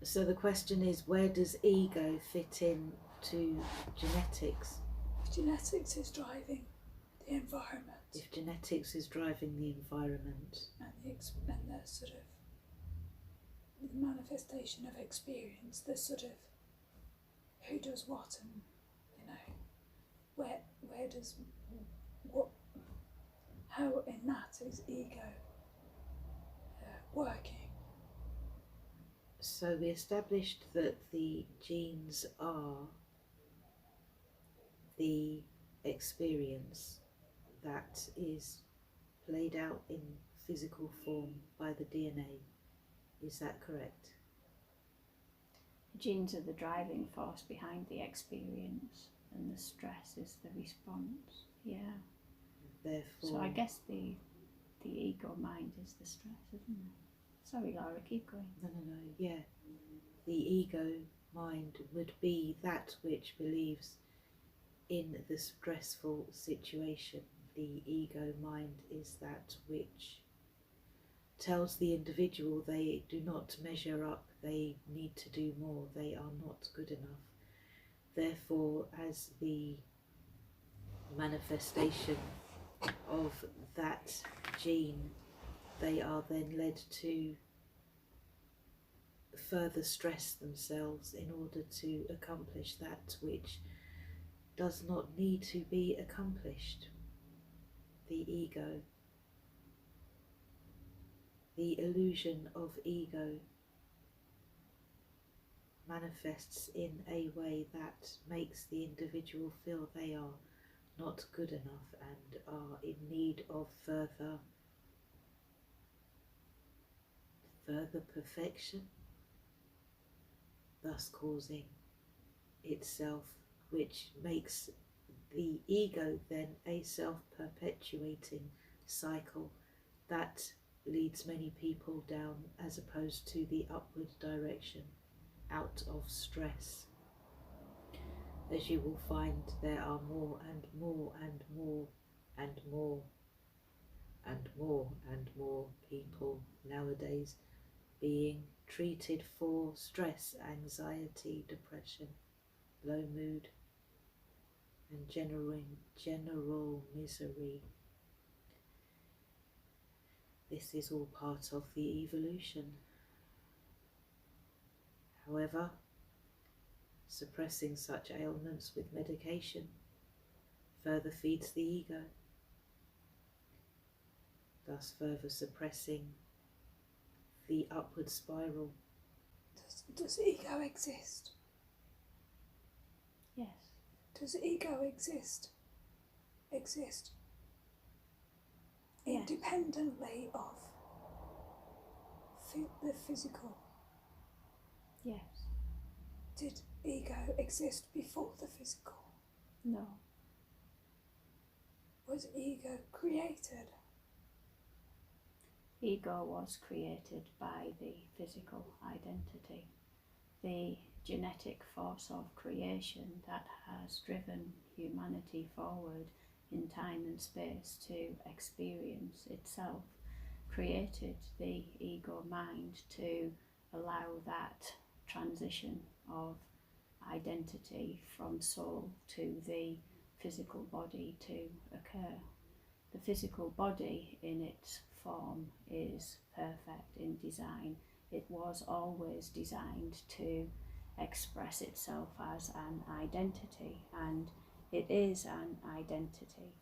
So the question is, where does ego fit in to genetics? Genetics is driving the environment. If genetics is driving the environment. And the sort of the manifestation of experience, the sort of who does what, and where does what, how in that is ego working. So we established that the genes are the experience that is played out in physical form by the DNA. Is that correct? The genes are the driving force behind the experience, and the stress is the response. Yeah. Therefore. So I guess the ego mind is the stress, isn't it? Sorry, Laura, keep going. No. Yeah. The ego mind would be that which believes in the stressful situation. The ego mind is that which tells the individual they do not measure up, they need to do more, they are not good enough. Therefore, as the manifestation of that gene, they are then led to further stress themselves in order to accomplish that which does not need to be accomplished. The ego, the illusion of ego, manifests in a way that makes the individual feel they are not good enough and are in need of further perfection, thus causing itself, which makes the ego then a self-perpetuating cycle that leads many people down as opposed to the upward direction out of stress. As you will find, there are more and more and more and more and more and more people nowadays being treated for stress, anxiety, depression, low mood, and general misery. This is all part of the evolution. However, suppressing such ailments with medication further feeds the ego, thus further suppressing the upward spiral. Does ego exist? Yes. Does ego exist? Independently of the physical? Yes. Did ego exist before the physical? No. Was ego created? Ego was created by the physical identity, the genetic force of creation that has driven humanity forward in time and space to experience itself, created the ego mind to allow that transition of identity from soul to the physical body to occur. The physical body in its form is perfect in design. It was always designed to express itself as an identity, and it is an identity.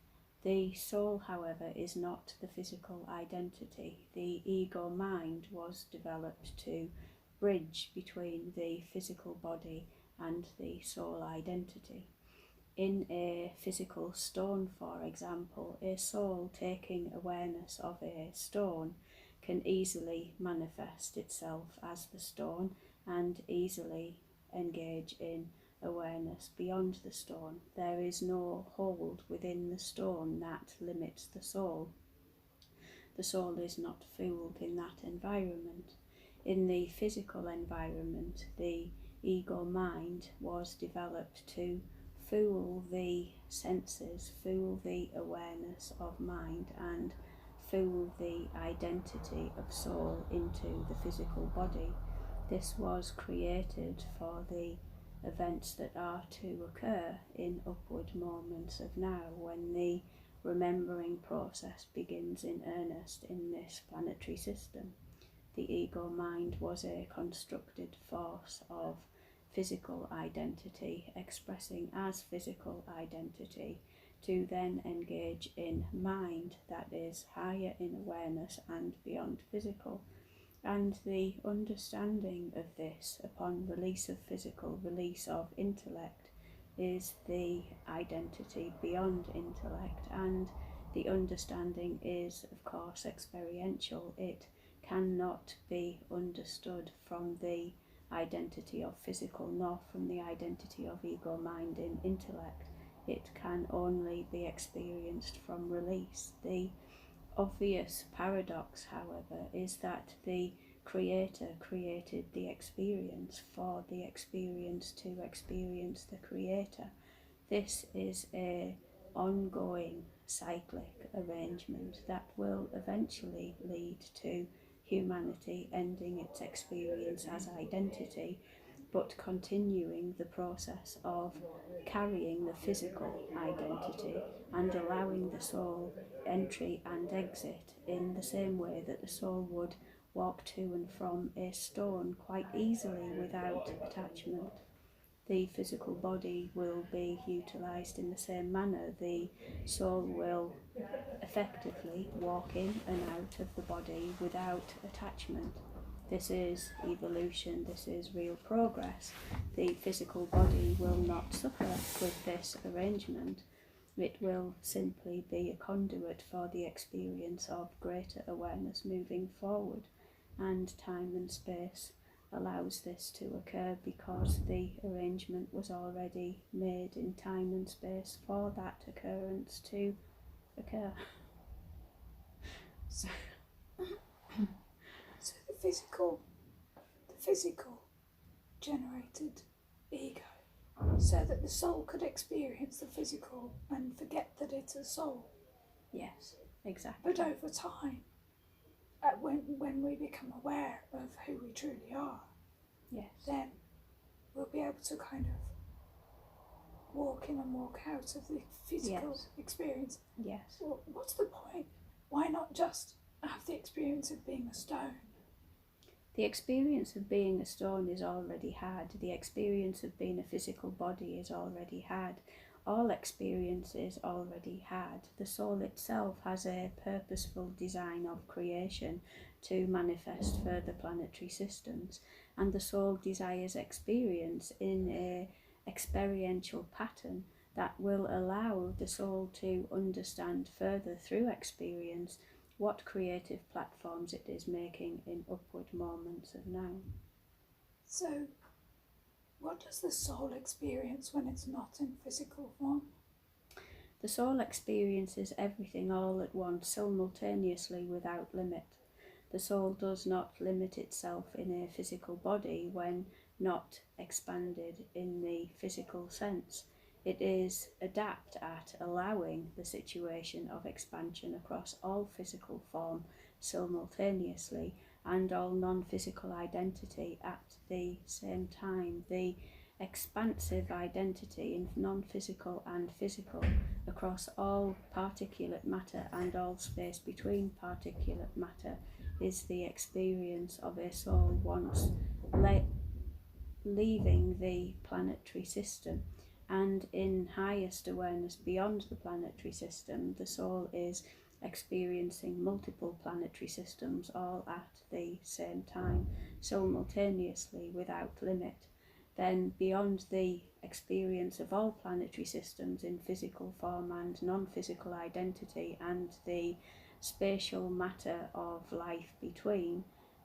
The soul, however, is not the physical identity. The ego mind was developed to bridge between the physical body and the soul identity. In a physical stone, for example, a soul taking awareness of a stone can easily manifest itself as the stone and easily engage in awareness beyond the stone. There is no hold within the stone that limits the soul. The soul is not fooled in that environment. In the physical environment, the ego mind was developed to fool the senses, fool the awareness of mind, and fool the identity of soul into the physical body. This was created for the events that are to occur in upward moments of now, when the remembering process begins in earnest in this planetary system. The ego mind was a constructed force of physical identity, expressing as physical identity, to then engage in mind that is higher in awareness and beyond physical. And the understanding of this, upon release of physical, release of intellect, is the identity beyond intellect. And the understanding is, of course, experiential. It cannot be understood from the identity of physical, nor from the identity of ego, mind, and intellect. It can only be experienced from release. The obvious paradox, however, is that the Creator created the experience for the experience to experience the Creator. This is an ongoing cyclic arrangement that will eventually lead to humanity ending its experience as identity, but continuing the process of carrying the physical identity and allowing the soul entry and exit in the same way that the soul would walk to and from a stone quite easily without attachment. The physical body will be utilised in the same manner. The soul will effectively walk in and out of the body without attachment. This is evolution, this is real progress. The physical body will not suffer with this arrangement. It will simply be a conduit for the experience of greater awareness moving forward, and time and space allows this to occur because the arrangement was already made in time and space for that occurrence to occur. So the physical generated ego, so that the soul could experience the physical and forget that it's a soul. Yes, exactly. But over time, when we become aware of who we truly are, yes, then we'll be able to kind of walk in and walk out of the physical experience. Yes. Well, what's the point? Why not just have the experience of being a stone? The experience of being a stone is already had. The experience of being a physical body is already had. All experience is already had. The soul itself has a purposeful design of creation to manifest further planetary systems, and the soul desires experience in a experiential pattern that will allow the soul to understand further through experience what creative platforms it is making in upward moments of now. So, what does the soul experience when it's not in physical form? The soul experiences everything all at once, simultaneously, without limit. The soul does not limit itself in a physical body when not expanded in the physical sense. It is adept at allowing the situation of expansion across all physical form simultaneously and all non-physical identity at the same time. The expansive identity in non-physical and physical across all particulate matter and all space between particulate matter is the experience of a soul once leaving the planetary system. And in highest awareness beyond the planetary system, the soul is experiencing multiple planetary systems all at the same time, simultaneously, without limit. Then beyond the experience of all planetary systems in physical form and non-physical identity and the spatial matter of life between,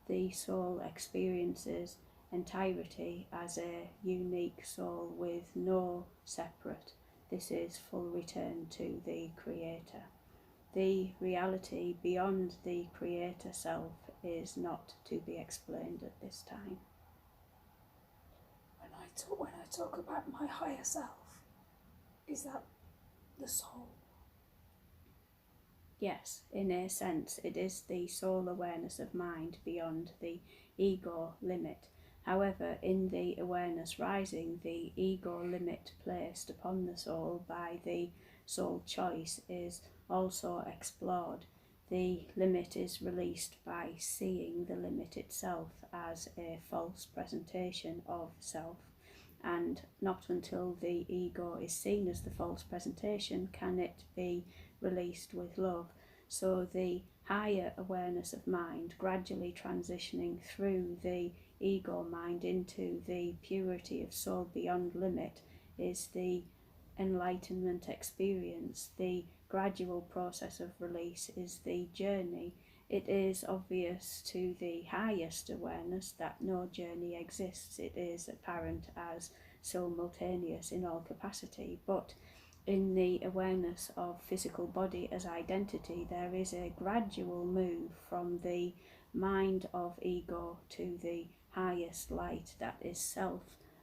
the soul experiences entirety as a unique soul with no separate. This is full return to the Creator. The reality beyond the Creator self is not to be explained at this time. When I talk about my higher self, is that the soul? Yes, in a sense, it is the soul awareness of mind beyond the ego limit. However, in the awareness rising, the ego limit placed upon the soul by the soul choice is also explored. The limit is released by seeing the limit itself as a false presentation of self, and not until the ego is seen as the false presentation can it be released with love. So the higher awareness of mind, gradually transitioning through the ego mind into the purity of soul beyond limit, is the enlightenment experience. The gradual process of release is the journey. It is obvious to the highest awareness that no journey exists. It is apparent as simultaneous in all capacity, but in the awareness of physical body as identity, there is a gradual move from the mind of ego to the highest light that is self,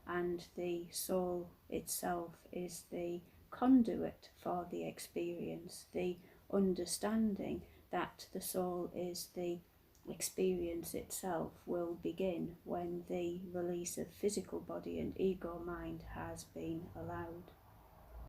and the soul itself is the conduit for the experience. The understanding that the soul is the experience itself will begin when the release of physical body and ego mind has been allowed.